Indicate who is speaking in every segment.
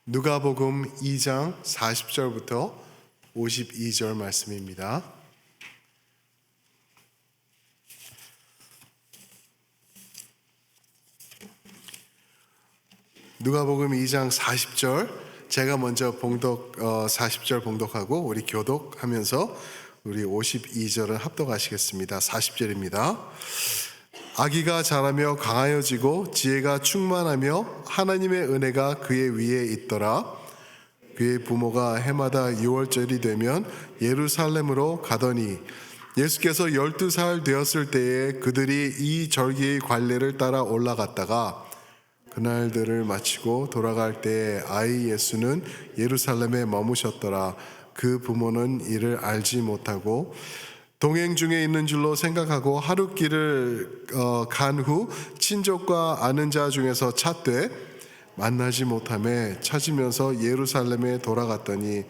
Speaker 1: 누가복음 2장 40절부터 52절 말씀입니다. 누가복음 2장 40절 제가 먼저 40절 봉독하고 우리 교독하면서 우리 52절은 합독하시겠습니다. 40절입니다. 아기가 자라며 강하여지고 지혜가 충만하며 하나님의 은혜가 그의 위에 있더라. 그의 부모가 해마다 6월절이 되면 예루살렘으로 가더니 예수께서 12살 되었을 때에 그들이 이 절기의 관례를 따라 올라갔다가 그날들을 마치고 돌아갈 때에 아이 예수는 예루살렘에 머무셨더라. 그 부모는 이를 알지 못하고 동행 중에 있는 줄로 생각하고 하루 길을 간 후 친족과 아는 자 중에서 찾되 만나지 못하매 찾으면서 예루살렘에 돌아갔더니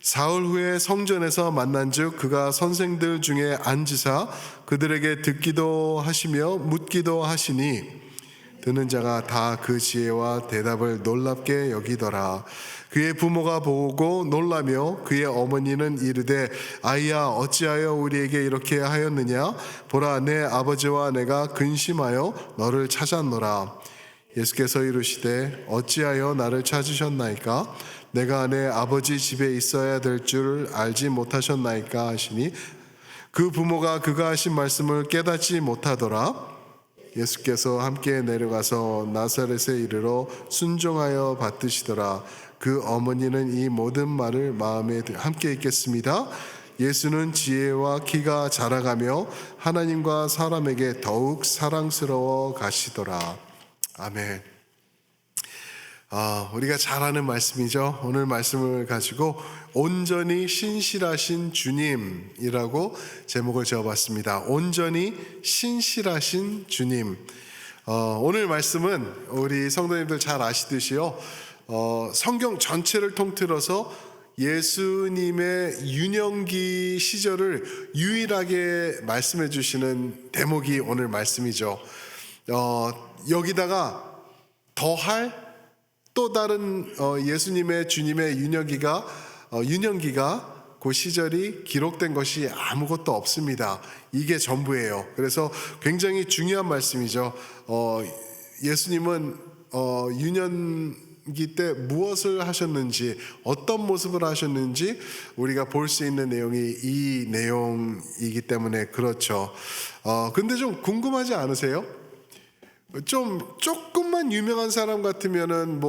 Speaker 1: 사흘 후에 성전에서 만난즉 그가 선생들 중에 앉으사 그들에게 듣기도 하시며 묻기도 하시니 듣는 자가 다 그 지혜와 대답을 놀랍게 여기더라. 그의 부모가 보고 놀라며 그의 어머니는 이르되 아이야 어찌하여 우리에게 이렇게 하였느냐 보라 내 아버지와 내가 근심하여 너를 찾았노라. 예수께서 이르시되 어찌하여 나를 찾으셨나이까 내가 내 아버지 집에 있어야 될 줄 알지 못하셨나이까 하시니 그 부모가 그가 하신 말씀을 깨닫지 못하더라. 예수께서 함께 내려가서 나사렛에 이르러 순종하여 받드시더라. 그 어머니는 이 모든 말을 마음에 함께 읽겠습니다. 예수는 지혜와 키가 자라가며 하나님과 사람에게 더욱 사랑스러워 가시더라. 아멘. 우리가 잘 아는 말씀이죠. 오늘 말씀을 가지고 온전히 신실하신 주님이라고 제목을 지어봤습니다. 온전히 신실하신 주님. 오늘 말씀은 우리 성도님들 잘 아시듯이요. 성경 전체를 통틀어서 예수님의 유년기 시절을 유일하게 말씀해 주시는 대목이 오늘 말씀이죠. 여기다가 더할 또 다른 예수님의 주님의 유년기가 그 시절이 기록된 것이 아무것도 없습니다. 이게 전부예요. 그래서 굉장히 중요한 말씀이죠. 예수님은 유년기 때 무엇을 하셨는지 어떤 모습을 하셨는지 우리가 볼 수 있는 내용이 이 내용이기 때문에 그렇죠. 근데 좀 궁금하지 않으세요? 조금만 유명한 사람 같으면은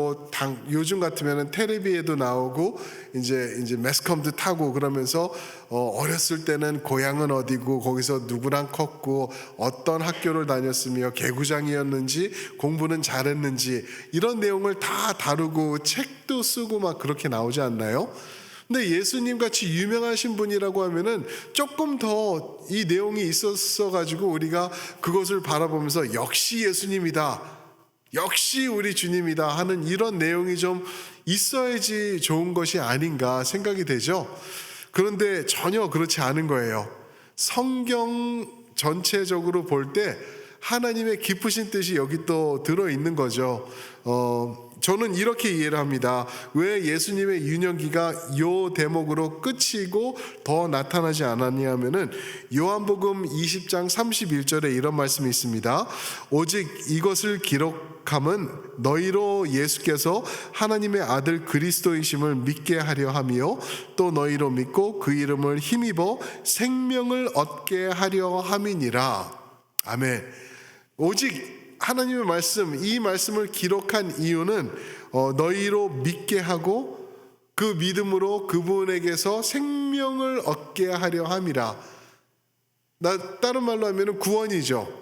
Speaker 1: 요즘 같으면은 텔레비에도 나오고 이제 매스컴도 타고 그러면서 어렸을 때는 고향은 어디고 거기서 누구랑 컸고 어떤 학교를 다녔으며 개구장이었는지 공부는 잘했는지 이런 내용을 다 다루고 책도 쓰고 막 그렇게 나오지 않나요? 근데 예수님 같이 유명하신 분이라고 하면은 조금 더 이 내용이 있었어 가지고 우리가 그것을 바라보면서 역시 예수님이다, 역시 우리 주님이다 하는 이런 내용이 좀 있어야지 좋은 것이 아닌가 생각이 되죠. 그런데 전혀 그렇지 않은 거예요. 성경 전체적으로 볼 때 하나님의 깊으신 뜻이 여기 또 들어있는 거죠. 저는 이렇게 이해를 합니다. 왜 예수님의 유년기가 요 대목으로 끝이고 더 나타나지 않았냐 하면은 요한복음 20장 31절에 이런 말씀이 있습니다. 오직 이것을 기록함은 너희로 예수께서 하나님의 아들 그리스도이심을 믿게 하려 하며 또 너희로 믿고 그 이름을 힘입어 생명을 얻게 하려 함이니라. 아멘. 오직 하나님의 말씀, 이 말씀을 기록한 이유는 너희로 믿게 하고 그 믿음으로 그분에게서 생명을 얻게 하려 함이라. 다른 말로 하면 구원이죠.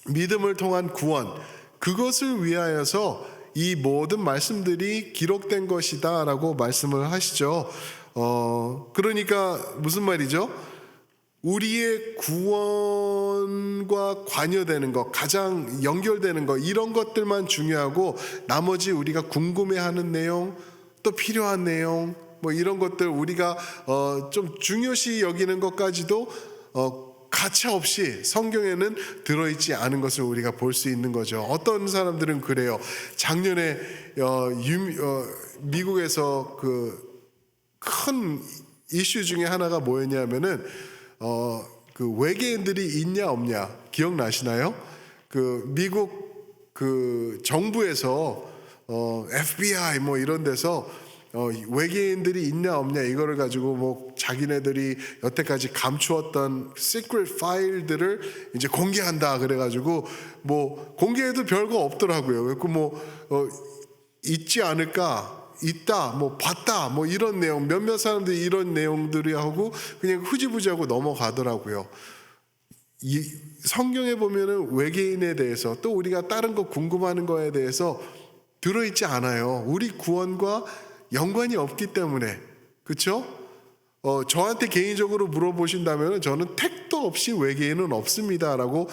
Speaker 1: 믿음을 통한 구원. 그것을 위하여서 이 모든 말씀들이 기록된 것이다 라고 말씀을 하시죠. 그러니까 무슨 말이죠? 우리의 구원과 관여되는 것, 가장 연결되는 것, 이런 것들만 중요하고 나머지 우리가 궁금해하는 내용, 또 필요한 내용, 이런 것들 우리가 좀 중요시 여기는 것까지도 가차 없이 성경에는 들어있지 않은 것을 우리가 볼 수 있는 거죠. 어떤 사람들은 그래요. 작년에 미국에서 그 큰 이슈 중에 하나가 뭐였냐면은 그 외계인들이 있냐 없냐 기억나시나요? 그 미국 그 정부에서 FBI 뭐 이런 데서 외계인들이 있냐 없냐 이거를 가지고 뭐 자기네들이 여태까지 감추었던 시크릿 파일들을 이제 공개한다 그래가지고 뭐 공개해도 별거 없더라고요. 그래서 뭐 있지 않을까, 있다, 뭐 봤다, 뭐 이런 내용, 몇몇 사람들이 이런 내용들이 하고 그냥 흐지부지하고 넘어가더라고요. 이 성경에 보면은 외계인에 대해서 또 우리가 다른 거 궁금하는 거에 대해서 들어있지 않아요. 우리 구원과 연관이 없기 때문에. 그렇죠? 저한테 개인적으로 물어보신다면 저는 택도 없이 외계인은 없습니다라고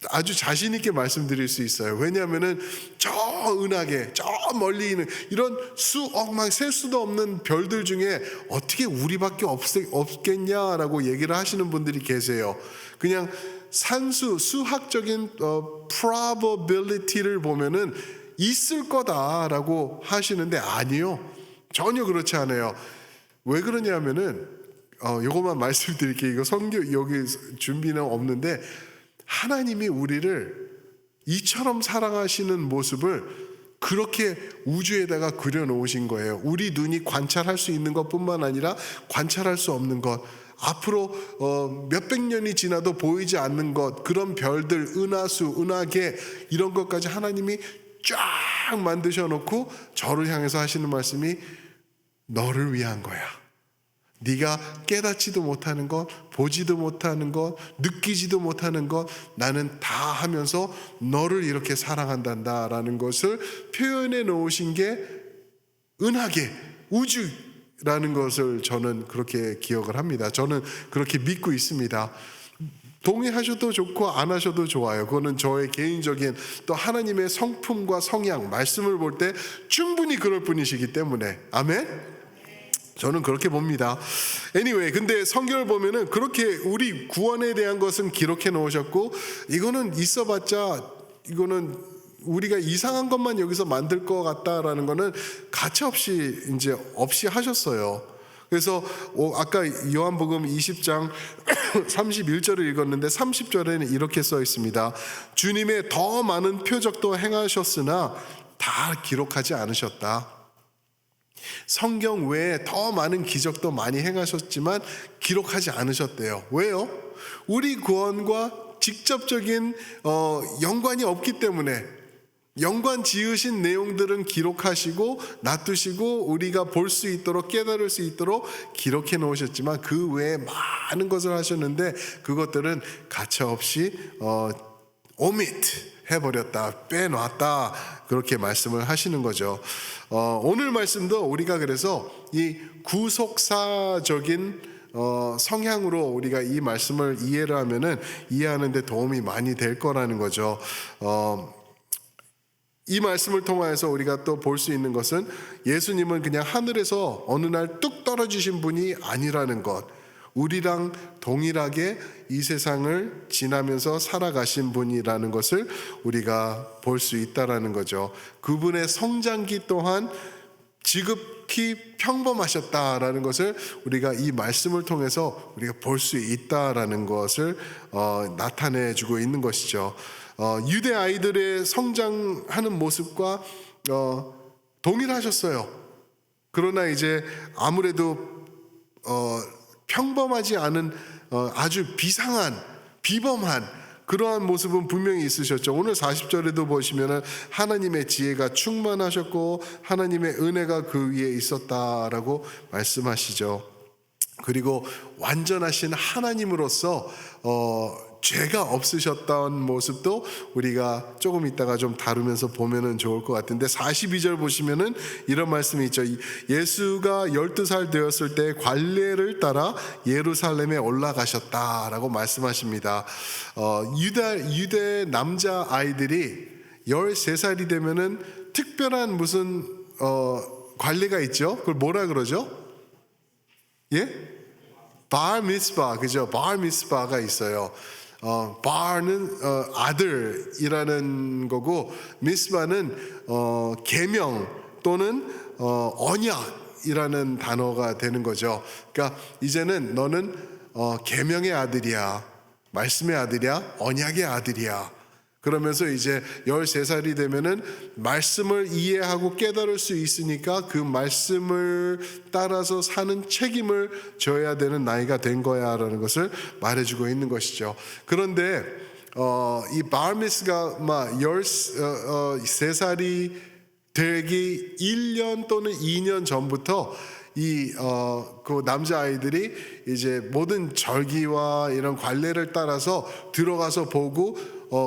Speaker 1: 아주 자신 있게 말씀드릴 수 있어요. 왜냐하면은 저 은하계, 저 멀리 있는 이런 수억만 셀 수도 없는 별들 중에 어떻게 우리밖에 없겠냐라고 얘기를 하시는 분들이 계세요. 그냥 수학적인 probability를 보면은 있을 거다라고 하시는데 아니요, 전혀 그렇지 않아요. 왜 그러냐면은 요것만 말씀드릴게요. 이거 성경 여기 준비는 없는데 하나님이 우리를 이처럼 사랑하시는 모습을 그렇게 우주에다가 그려놓으신 거예요. 우리 눈이 관찰할 수 있는 것뿐만 아니라 관찰할 수 없는 것, 앞으로 몇백 년이 지나도 보이지 않는 것, 그런 별들, 은하수, 은하계 이런 것까지 하나님이 쫙 만드셔 놓고 저를 향해서 하시는 말씀이 너를 위한 거야. 네가 깨닫지도 못하는 것, 보지도 못하는 것, 느끼지도 못하는 것 나는 다 하면서 너를 이렇게 사랑한단다라는 것을 표현해 놓으신 게 은하계, 우주라는 것을 저는 그렇게 기억을 합니다. 저는 그렇게 믿고 있습니다. 동의하셔도 좋고 안 하셔도 좋아요. 그거는 저의 개인적인 또 하나님의 성품과 성향, 말씀을 볼 때 충분히 그럴 뿐이시기 때문에. 아멘? 저는 그렇게 봅니다. Anyway, 근데 성경을 보면은 그렇게 우리 구원에 대한 것은 기록해 놓으셨고, 이거는 있어봤자 이거는 우리가 이상한 것만 여기서 만들 것 같다라는 거는 가차 없이 이제 없이 하셨어요. 그래서 아까 요한복음 20장 31절을 읽었는데 30절에는 이렇게 써 있습니다. 주님의 더 많은 표적도 행하셨으나 다 기록하지 않으셨다. 성경 외에 더 많은 기적도 많이 행하셨지만 기록하지 않으셨대요. 왜요? 우리 구원과 직접적인 연관이 없기 때문에. 연관 지으신 내용들은 기록하시고 놔두시고 우리가 볼 수 있도록 깨달을 수 있도록 기록해 놓으셨지만 그 외에 많은 것을 하셨는데 그것들은 가차없이 omit 해버렸다, 빼놨다, 그렇게 말씀을 하시는 거죠. 오늘 말씀도 우리가 그래서 이 구속사적인 성향으로 우리가 이 말씀을 이해를 하면은 이해하는 데 도움이 많이 될 거라는 거죠. 이 말씀을 통하여서 우리가 또 볼 수 있는 것은 예수님은 그냥 하늘에서 어느 날 뚝 떨어지신 분이 아니라는 것, 우리랑 동일하게 이 세상을 지나면서 살아가신 분이라는 것을 우리가 볼 수 있다라는 거죠. 그분의 성장기 또한 지극히 평범하셨다라는 것을 우리가 이 말씀을 통해서 우리가 볼 수 있다라는 것을 나타내 주고 있는 것이죠. 유대 아이들의 성장하는 모습과 동일하셨어요. 그러나 이제 아무래도 평범하지 않은 아주 비범한 그러한 모습은 분명히 있으셨죠. 오늘 40절에도 보시면은 하나님의 지혜가 충만하셨고 하나님의 은혜가 그 위에 있었다라고 말씀하시죠. 그리고 완전하신 하나님으로서 죄가 없으셨던 모습도 우리가 조금 있다가 좀 다루면서 보면은 좋을 것 같은데 42절 보시면은 이런 말씀이 있죠. 예수가 12살 되었을 때 관례를 따라 예루살렘에 올라가셨다라고 말씀하십니다. 유대 남자 아이들이 13살이 되면은 특별한 무슨 관례가 있죠. 그걸 뭐라 그러죠? 예? 바 미스바, 그죠? 바 미스바가 있어요. 바는 아들이라는 거고, 미스바는 계명 또는 언약이라는 단어가 되는 거죠. 그러니까 이제는 너는 계명의 아들이야, 말씀의 아들이야, 언약의 아들이야. 그러면서 이제 13살이 되면은 말씀을 이해하고 깨달을 수 있으니까 그 말씀을 따라서 사는 책임을 져야 되는 나이가 된 거야라는 것을 말해주고 있는 것이죠. 그런데 이 바르미스가 막 13살이 되기 1년 또는 2년 전부터 그 남자아이들이 이제 모든 절기와 이런 관례를 따라서 들어가서 보고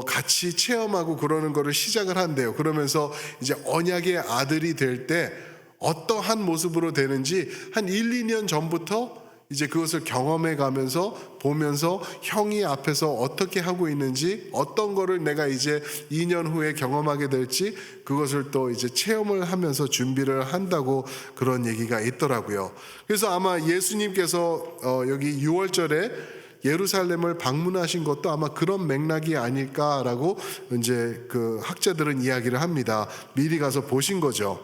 Speaker 1: 같이 체험하고 그러는 거를 시작을 한대요. 그러면서 이제 언약의 아들이 될 때 어떠한 모습으로 되는지 한 1, 2년 전부터 이제 그것을 경험해 가면서 보면서 형이 앞에서 어떻게 하고 있는지, 어떤 거를 내가 이제 2년 후에 경험하게 될지 그것을 또 이제 체험을 하면서 준비를 한다고 그런 얘기가 있더라고요. 그래서 아마 예수님께서 여기 6월절에 예루살렘을 방문하신 것도 아마 그런 맥락이 아닐까라고 이제 그 학자들은 이야기를 합니다. 미리 가서 보신 거죠.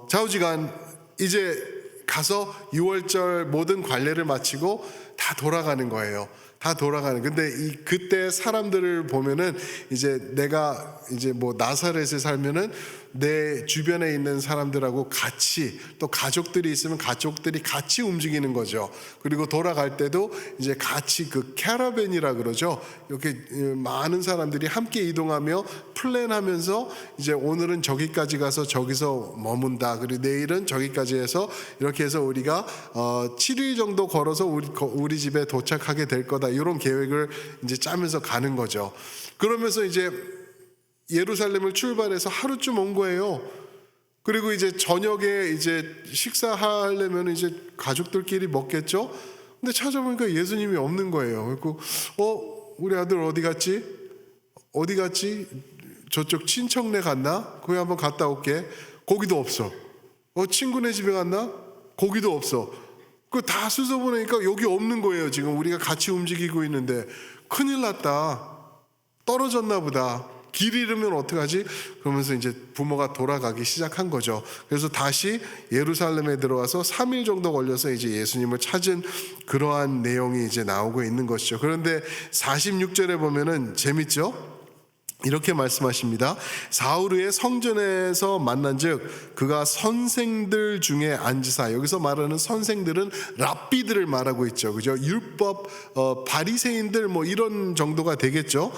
Speaker 1: 좌우지간 이제 가서 6월절 모든 관례를 마치고 다 돌아가는 거예요. 다 돌아가는. 근데 그때 사람들을 보면은 이제 내가 이제 뭐 나사렛에 살면은 내 주변에 있는 사람들하고 같이, 또 가족들이 있으면 가족들이 같이 움직이는 거죠. 그리고 돌아갈 때도 이제 같이 그 캐러밴이라 그러죠. 이렇게 많은 사람들이 함께 이동하며 플랜하면서 이제 오늘은 저기까지 가서 저기서 머문다. 그리고 내일은 저기까지 해서 이렇게 해서 우리가 7일 정도 걸어서 우리 집에 도착하게 될 거다. 이런 계획을 이제 짜면서 가는 거죠. 그러면서 이제 예루살렘을 출발해서 하루쯤 온 거예요. 그리고 이제 저녁에 이제 식사하려면 이제 가족들끼리 먹겠죠. 근데 찾아보니까 예수님이 없는 거예요. 그리고 우리 아들 어디 갔지? 어디 갔지? 저쪽 친척네 갔나? 거기 한번 갔다 올게. 거기도 없어. 친구네 집에 갔나? 거기도 없어. 그 다 수소보내니까 여기 없는 거예요. 지금 우리가 같이 움직이고 있는데 큰일 났다. 떨어졌나 보다. 길 잃으면 어떡하지? 그러면서 이제 부모가 돌아가기 시작한 거죠. 그래서 다시 예루살렘에 들어와서 3일 정도 걸려서 이제 예수님을 찾은 그러한 내용이 이제 나오고 있는 것이죠. 그런데 46절에 보면은 재밌죠? 이렇게 말씀하십니다. 사흘 후에 성전에서 만난즉 그가 선생들 중에 앉으사, 여기서 말하는 선생들은 랍비들을 말하고 있죠. 그죠? 율법 바리새인들 뭐 이런 정도가 되겠죠.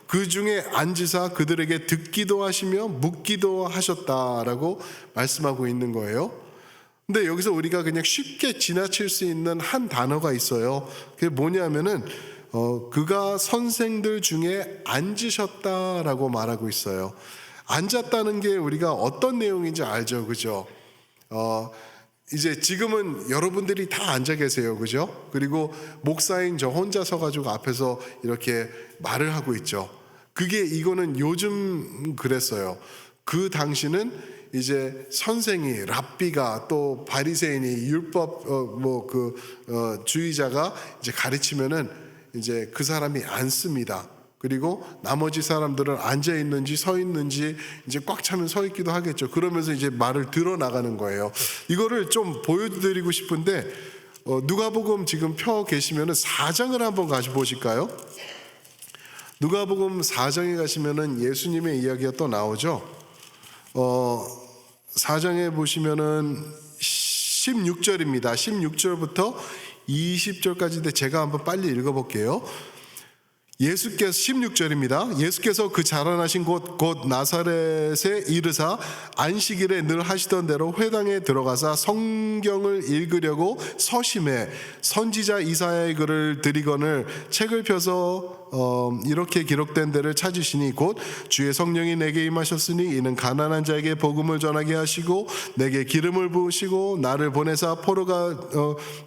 Speaker 1: 그 중에 앉으사 그들에게 듣기도 하시며 묻기도 하셨다라고 말씀하고 있는 거예요. 근데 여기서 우리가 그냥 쉽게 지나칠 수 있는 한 단어가 있어요. 그게 뭐냐면은 그가 선생들 중에 앉으셨다라고 말하고 있어요. 앉았다는 게 우리가 어떤 내용인지 알죠, 그죠? 이제 지금은 여러분들이 다 앉아 계세요, 그죠? 그리고 목사인 저 혼자 서가지고 앞에서 이렇게 말을 하고 있죠. 이거는 요즘 그랬어요. 그 당시는 이제 선생이, 랍비가, 또 바리새인이, 율법 주의자가 이제 가르치면은 이제 그 사람이 앉습니다. 그리고 나머지 사람들은 앉아 있는지 서 있는지 이제 꽉 차면 서 있기도 하겠죠. 그러면서 이제 말을 들어 나가는 거예요. 이거를 좀 보여드리고 싶은데 누가복음 지금 펴 계시면은 4장을 한번 가시 보실까요? 누가복음 4장에 가시면은 예수님의 이야기가 또 나오죠. 4장에 보시면은 16절입니다. 16절부터 20절까지인데 제가 한번 빨리 읽어볼게요. 예수께서 16절입니다. 예수께서 그 자라나신 곳 나사렛에 이르사 안식일에 늘 하시던 대로 회당에 들어가사 성경을 읽으려고 서심해 선지자 이사야의 글을 들이거늘 책을 펴서 이렇게 기록된 데를 찾으시니 곧 주의 성령이 내게 임하셨으니 이는 가난한 자에게 복음을 전하게 하시고 내게 기름을 부으시고 나를 보내사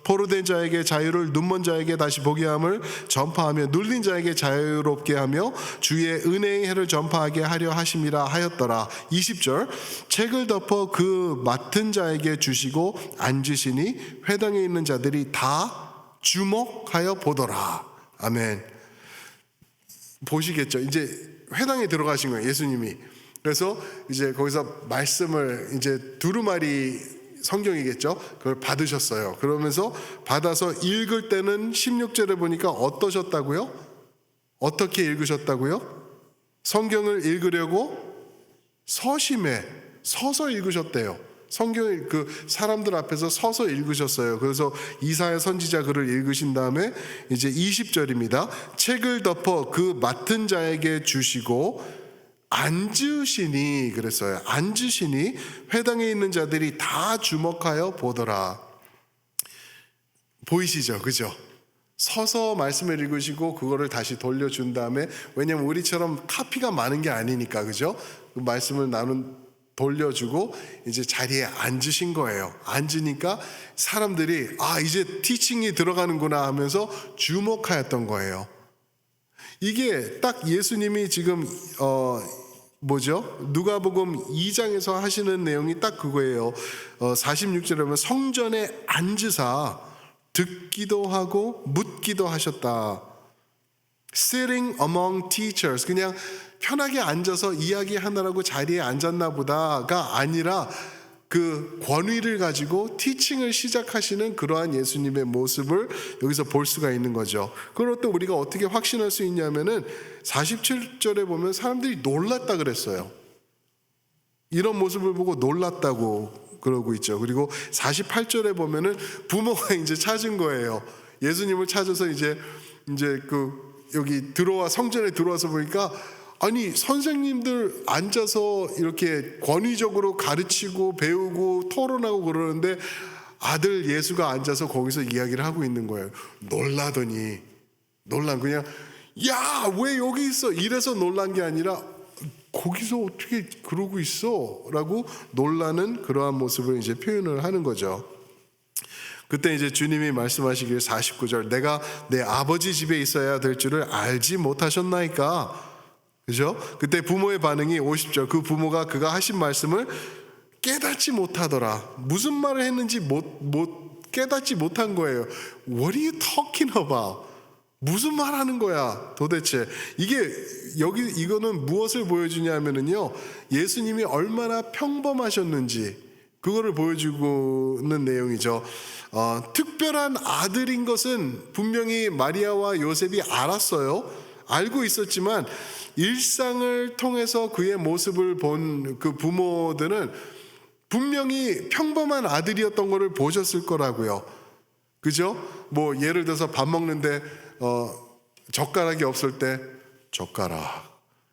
Speaker 1: 포로된 자에게 자유를, 눈먼 자에게 다시 보게 함을 전파하며 눌린 자에게 자유롭게 하며 주의 은혜의 해를 전파하게 하려 하심이라 하였더라. 20절 책을 덮어 그 맡은 자에게 주시고 앉으시니 회당에 있는 자들이 다 주목하여 보더라. 아멘. 보시겠죠. 이제 회당에 들어가신 거예요, 예수님이. 그래서 이제 거기서 말씀을 이제 두루마리 성경이겠죠. 그걸 받으셨어요. 그러면서 받아서 읽을 때는 16절에 보니까 어떠셨다고요? 어떻게 읽으셨다고요? 성경을 읽으려고 서심해 서서 읽으셨대요. 성경을 그 사람들 앞에서 서서 읽으셨어요. 그래서 이사야 선지자 글을 읽으신 다음에 이제 20절입니다. 책을 덮어 그 맡은 자에게 주시고 앉으시니, 그랬어요. 앉으시니 회당에 있는 자들이 다 주목하여 보더라. 보이시죠? 그죠? 서서 말씀을 읽으시고 그거를 다시 돌려준 다음에, 왜냐면 우리처럼 카피가 많은 게 아니니까, 그죠? 그 말씀을 돌려주고 이제 자리에 앉으신 거예요. 앉으니까 사람들이 이제 티칭이 들어가는구나 하면서 주목하였던 거예요. 이게 딱 예수님이 지금 누가복음 2장에서 하시는 내용이 딱 그거예요. 46절에 보면 성전에 앉으사 듣기도 하고 묻기도 하셨다. Sitting among teachers, 그냥 편하게 앉아서 이야기하느라고 자리에 앉았나 보다가 아니라 그 권위를 가지고 티칭을 시작하시는 그러한 예수님의 모습을 여기서 볼 수가 있는 거죠. 그걸 또 우리가 어떻게 확신할 수 있냐면은 47절에 보면 사람들이 놀랐다 그랬어요. 이런 모습을 보고 놀랐다고 그러고 있죠. 그리고 48절에 보면은 부모가 이제 찾은 거예요. 예수님을 찾아서 이제 여기 성전에 들어와서 보니까, 아니 선생님들 앉아서 이렇게 권위적으로 가르치고 배우고 토론하고 그러는데 아들 예수가 앉아서 거기서 이야기를 하고 있는 거예요. 그냥 야, 왜 여기 있어? 이래서 놀란 게 아니라 거기서 어떻게 그러고 있어? 라고 놀라는 그러한 모습을 이제 표현을 하는 거죠. 그때 이제 주님이 말씀하시길 49절 내가 내 아버지 집에 있어야 될 줄을 알지 못하셨나이까. 그죠? 그때 부모의 반응이 50절 그 부모가 그가 하신 말씀을 깨닫지 못하더라. 무슨 말을 했는지 깨닫지 못한 거예요. What are you talking about? 무슨 말 하는 거야 도대체. 이거는 무엇을 보여주냐면요, 예수님이 얼마나 평범하셨는지 그거를 보여주는 내용이죠. 특별한 아들인 것은 분명히 마리아와 요셉이 알고 있었지만 일상을 통해서 그의 모습을 본 그 부모들은 분명히 평범한 아들이었던 것을 보셨을 거라고요. 그죠? 예를 들어서 밥 먹는데 젓가락이 없을 때 젓가락,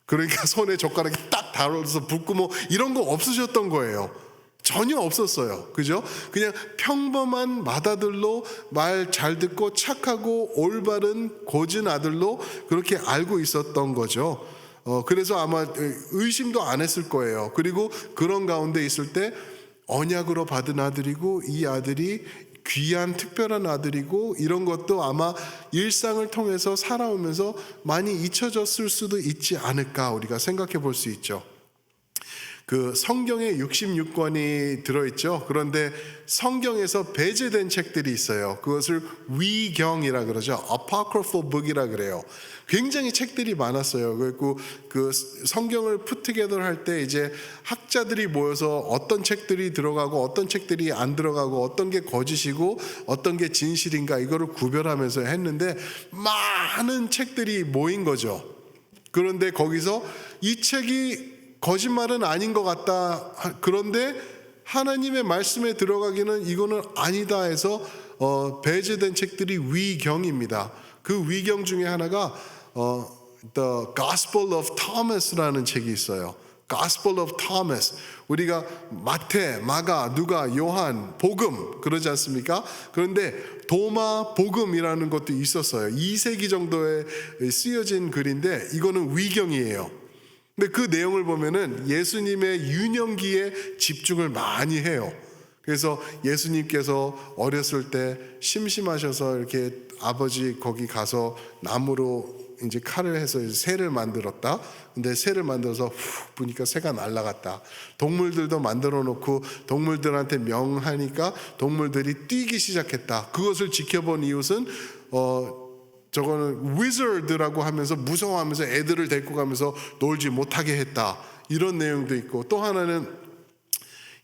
Speaker 1: 그러니까 손에 젓가락이 딱 달아서 붓고 이런 거 없으셨던 거예요. 전혀 없었어요. 그죠? 그냥 평범한 맏아들로 말 잘 듣고 착하고 올바른 고진 아들로 그렇게 알고 있었던 거죠. 그래서 아마 의심도 안 했을 거예요. 그리고 그런 가운데 있을 때 언약으로 받은 아들이고 이 아들이 귀한 특별한 아들이고 이런 것도 아마 일상을 통해서 살아오면서 많이 잊혀졌을 수도 있지 않을까 우리가 생각해 볼 수 있죠. 그 성경에 66권이 들어있죠. 그런데 성경에서 배제된 책들이 있어요. 그것을 위경이라 그러죠. Apocryphal book이라 그래요. 굉장히 책들이 많았어요. 그리고 그 성경을 put together 할 때 이제 학자들이 모여서 어떤 책들이 들어가고 어떤 책들이 안 들어가고 어떤 게 거짓이고 어떤 게 진실인가 이거를 구별하면서 했는데 많은 책들이 모인 거죠. 그런데 거기서 이 책이 거짓말은 아닌 것 같다. 그런데 하나님의 말씀에 들어가기는 이거는 아니다 해서 배제된 책들이 위경입니다. 그 위경 중에 하나가 The Gospel of Thomas라는 책이 있어요. Gospel of Thomas. 우리가 마태, 마가, 누가, 요한, 복음 그러지 않습니까? 그런데 도마 복음이라는 것도 있었어요. 2세기 정도에 쓰여진 글인데 이거는 위경이에요. 근데 그 내용을 보면은 예수님의 유년기에 집중을 많이 해요. 그래서 예수님께서 어렸을 때 심심하셔서 이렇게 아버지 거기 가서 나무로 이제 칼을 해서 새를 만들었다. 근데 새를 만들어서 훅 부니까 새가 날아갔다. 동물들도 만들어 놓고 동물들한테 명하니까 동물들이 뛰기 시작했다. 그것을 지켜본 이웃은 저거는 위저드라고 하면서 무서워하면서 애들을 데리고 가면서 놀지 못하게 했다. 이런 내용도 있고, 또 하나는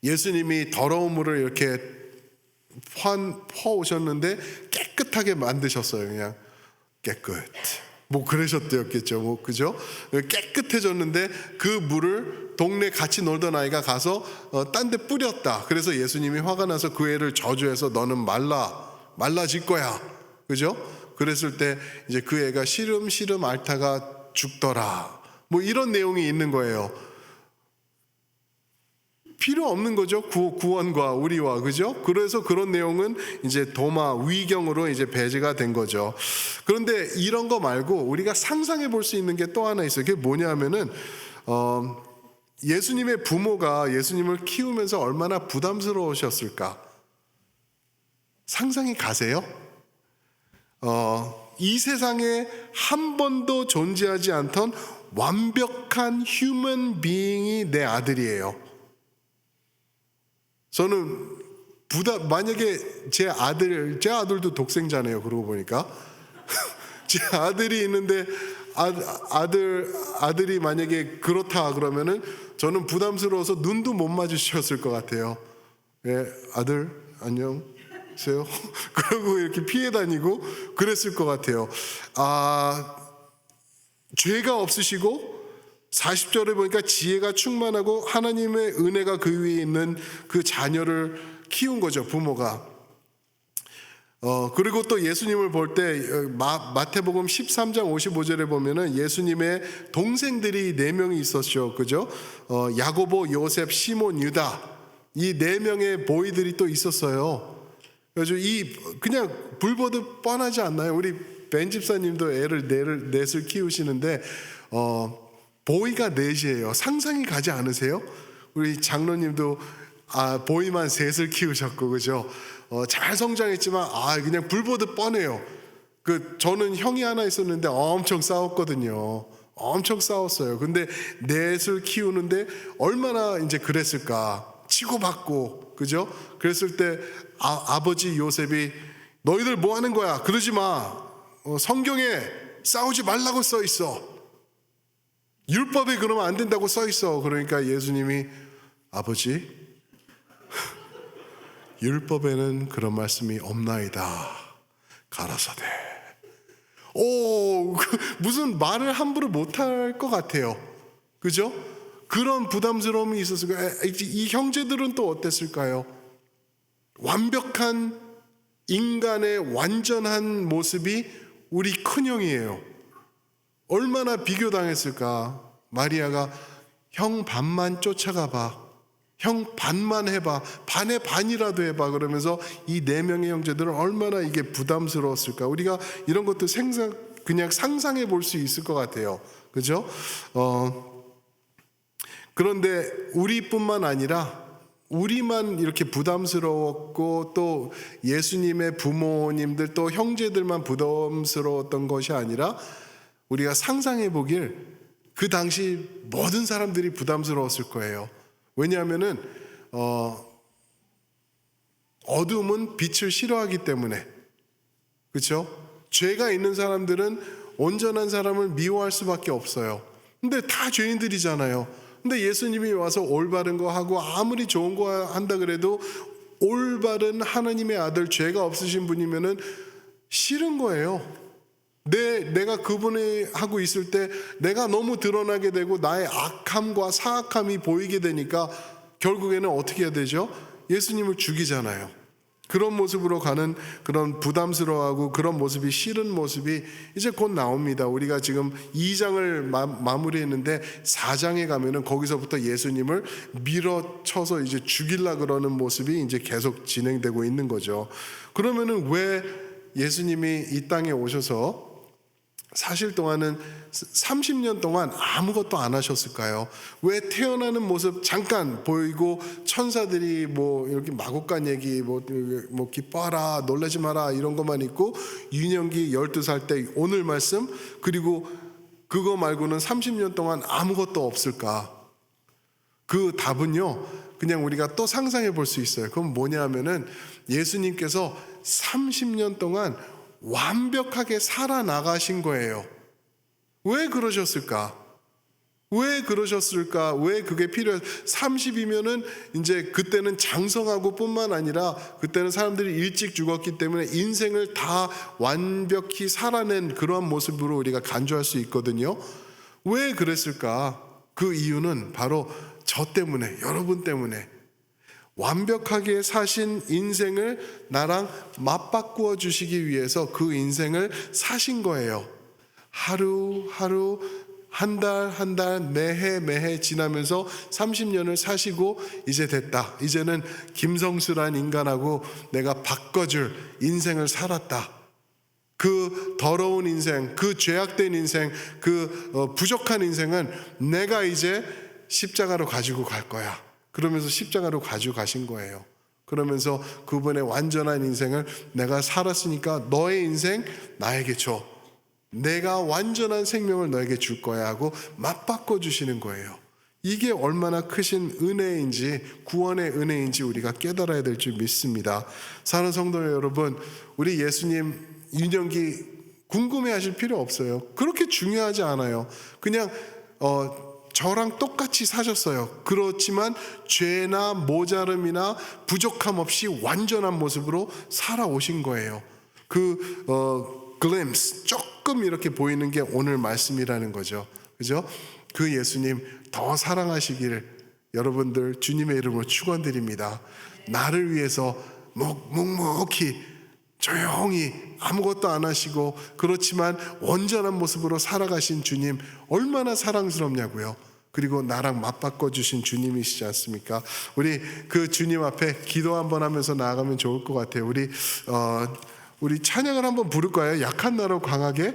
Speaker 1: 예수님이 더러운 물을 이렇게 퍼 오셨는데 깨끗하게 만드셨어요. 그냥 깨끗. 뭐 그러셨대였겠죠. 뭐 그죠? 깨끗해졌는데 그 물을 동네 같이 놀던 아이가 가서 딴 데 뿌렸다. 그래서 예수님이 화가 나서 그 애를 저주해서 너는 말라질 거야. 그죠? 그랬을 때 이제 그 애가 시름시름 앓다가 죽더라. 뭐 이런 내용이 있는 거예요. 필요 없는 거죠. 구원과 우리와, 그죠? 그래서 그런 내용은 이제 도마 위경으로 이제 배제가 된 거죠. 그런데 이런 거 말고 우리가 상상해 볼 수 있는 게 또 하나 있어요. 그게 뭐냐면은 예수님의 부모가 예수님을 키우면서 얼마나 부담스러우셨을까? 상상이 가세요? 이 세상에 한 번도 존재하지 않던 완벽한 휴먼 비잉이 내 아들이에요. 저는 만약에 제 아들도 독생자네요. 그러고 보니까 제 아들이 있는데 아들이 만약에 그렇다 그러면은 저는 부담스러워서 눈도 못 마주쳤을 것 같아요. 예, 아들 안녕하세요. 그러고 이렇게 피해 다니고 그랬을 것 같아요. 죄가 없으시고 40절에 보니까 지혜가 충만하고 하나님의 은혜가 그 위에 있는 그 자녀를 키운 거죠, 부모가. 그리고 또 예수님을 볼 때 마태복음 13장 55절에 보면은 예수님의 동생들이 4명이 있었죠. 그죠? 야고보, 요셉, 시몬, 유다. 이 4명의 보이들이 또 있었어요. 그래서 그냥 불보듯 뻔하지 않나요? 우리 벤 집사님도 넷을 키우시는데 보이가 4이에요. 상상이 가지 않으세요? 우리 장로님도 보이만 3을 키우셨고, 그죠? 잘 성장했지만 그냥 불보듯 뻔해요. 저는 형이 하나 있었는데 엄청 싸웠거든요. 엄청 싸웠어요. 근데 4을 키우는데 얼마나 이제 그랬을까? 치고받고, 그죠? 그랬을 때 아버지 요셉이 너희들 뭐 하는 거야? 그러지 마. 성경에 싸우지 말라고 써 있어. 율법에 그러면 안 된다고 써 있어. 그러니까 예수님이 아버지 율법에는 그런 말씀이 없나이다. 가라사대. 무슨 말을 함부로 못할 것 같아요. 그죠? 그런 부담스러움이 있었을까? 이 형제들은 또 어땠을까요? 완벽한 인간의 완전한 모습이 우리 큰형이에요. 얼마나 비교당했을까? 마리아가 형 반만 쫓아가 봐. 형 반만 해봐. 반의 반이라도 해봐. 그러면서 이 4명의 형제들은 얼마나 이게 부담스러웠을까? 우리가 이런 것도 그냥 상상해 볼 수 있을 것 같아요. 그죠? 그런데 우리뿐만 아니라 우리만 이렇게 부담스러웠고 또 예수님의 부모님들 또 형제들만 부담스러웠던 것이 아니라 우리가 상상해 보길 그 당시 모든 사람들이 부담스러웠을 거예요. 왜냐하면은 어둠은 빛을 싫어하기 때문에, 그렇죠? 죄가 있는 사람들은 온전한 사람을 미워할 수밖에 없어요. 근데 다 죄인들이잖아요. 근데 예수님이 와서 올바른 거 하고 아무리 좋은 거 한다 그래도 올바른 하나님의 아들, 죄가 없으신 분이면은 싫은 거예요. 내가 그분이 하고 있을 때 내가 너무 드러나게 되고 나의 악함과 사악함이 보이게 되니까 결국에는 어떻게 해야 되죠? 예수님을 죽이잖아요. 그런 모습으로 가는 그런 부담스러워하고 그런 모습이 싫은 모습이 이제 곧 나옵니다. 우리가 지금 2장을 마무리했는데 4장에 가면은 거기서부터 예수님을 밀어쳐서 이제 죽이려 그러는 모습이 이제 계속 진행되고 있는 거죠. 그러면은 왜 예수님이 이 땅에 오셔서 사실 동안은 30년 동안 아무것도 안 하셨을까요? 왜 태어나는 모습 잠깐 보이고 천사들이 뭐 이렇게 마구간 얘기 뭐 기뻐하라 놀라지 마라 이런 것만 있고 유년기 12살 때 오늘 말씀 그리고 그거 말고는 30년 동안 아무것도 없을까? 그 답은요 그냥 우리가 또 상상해 볼 수 있어요. 그건 뭐냐 하면은 예수님께서 30년 동안 완벽하게 살아나가신 거예요. 왜 그러셨을까? 왜 그러셨을까? 왜 그게 필요해? 30이면은 이제 그때는 장성하고 뿐만 아니라 그때는 사람들이 일찍 죽었기 때문에 인생을 다 완벽히 살아낸 그러한 모습으로 우리가 간주할 수 있거든요. 왜 그랬을까? 그 이유는 바로 저 때문에, 여러분 때문에 완벽하게 사신 인생을 나랑 맞바꾸어 주시기 위해서 그 인생을 사신 거예요. 하루하루 한 달 한 달 매해 지나면서 30년을 사시고 이제 됐다. 이제는 김성수란 인간하고 내가 바꿔줄 인생을 살았다. 그 더러운 인생, 그 죄악된 인생, 그 부족한 인생은 내가 이제 십자가로 가지고 갈 거야. 그러면서 십자가로 가지고 가신 거예요. 그러면서 그분의 완전한 인생을 내가 살았으니까 너의 인생 나에게 줘. 내가 완전한 생명을 너에게 줄 거야 하고 맞바꿔 주시는 거예요. 이게 얼마나 크신 은혜인지 구원의 은혜인지 우리가 깨달아야 될 줄 믿습니다. 사랑하는 성도 여러분, 우리 예수님 유년기 궁금해하실 필요 없어요. 그렇게 중요하지 않아요. 그냥 저랑 똑같이 사셨어요. 그렇지만 죄나 모자름이나 부족함 없이 완전한 모습으로 살아오신 거예요. glimpse 조금 이렇게 보이는 게 오늘 말씀이라는 거죠. 그죠? 그 예수님 더 사랑하시기를 여러분들 주님의 이름으로 축원드립니다. 나를 위해서 묵묵히 조용히 아무것도 안 하시고 그렇지만 온전한 모습으로 살아가신 주님 얼마나 사랑스럽냐고요. 그리고 나랑 맞바꿔 주신 주님이시지 않습니까? 우리 그 주님 앞에 기도 한번 하면서 나아가면 좋을 것 같아요. 우리 찬양을 한번 부를까요? 약한 나로 강하게.